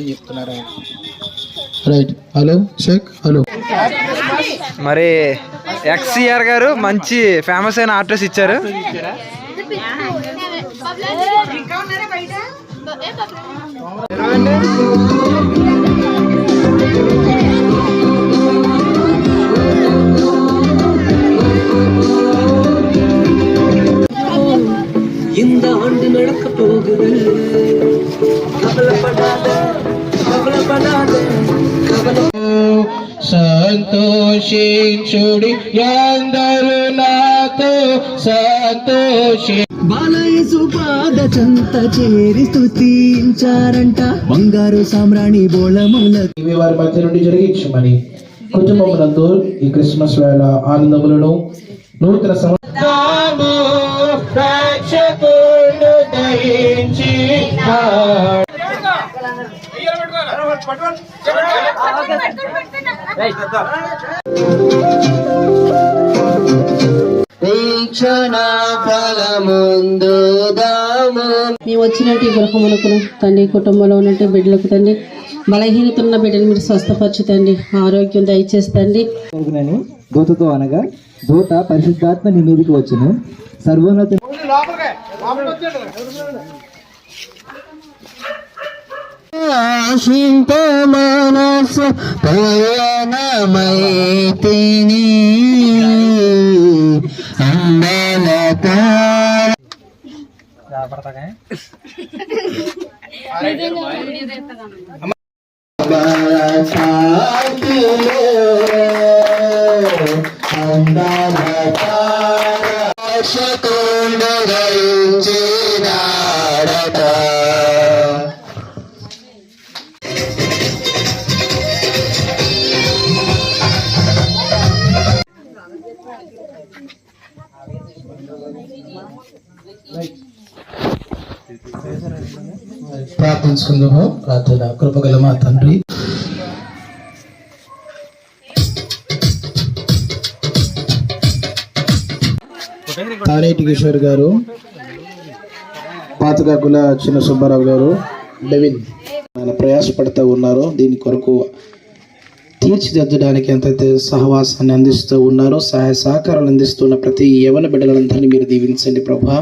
చెప్తున్నారు. Right. Hello Sheikh. Hello. మరి XR గారు మంచి ఫేమస్ అయిన ఆర్టిస్ట్ ఇచ్చారు. இந்த ஆண்டு நடக்க போகுது, கவலைப்படாத கவலைப்படாத సంతోషించుడి అందరూ నాతో సంతోషి. బాలయేసు పాద చెంత చేరి స్తుతించారంట బంగారు సామ్రాణి బోళముల. ఇవి వారి మధ్య నుండి జరిగించమని కుటుంబములందు ఈ క్రిస్మస్ వేళ ఆనందములను నూతన సంవత్సరము రక్షకుడు దయించి మేము వచ్చినట్టు ఈ గృహములకు తండ్రి, కుటుంబంలో ఉన్నట్టు బిడ్డలకు తండ్రి, బలహీనత ఉన్న బిడ్డలు మీరు స్వస్థపరచుతండి, ఆరోగ్యం దయచేస్తండి. దూతతో అనగా దూత పరిశుద్ధాత్మ నీ మీదకి వచ్చును, సర్వోన్నత మనసు పయనమైతిని ప్రార్థించుకుందాము. ప్రార్థన. కృపగల మా తండ్రి, తానేటి కిషోర్ గారు, పాతకాకుల చిన్న సుబ్బారావు గారు, డెవిన్ ఆయన ప్రయాసపడుతూ ఉన్నారు. దీని కొరకు తీర్చిదిద్దడానికి ఎంతైతే సహవాసాన్ని అందిస్తూ ఉన్నారో, సహాయ సహకారాలు అందిస్తున్న ప్రతి యవన బిడ్డలందరినీ మీరు దీవించండి ప్రభా.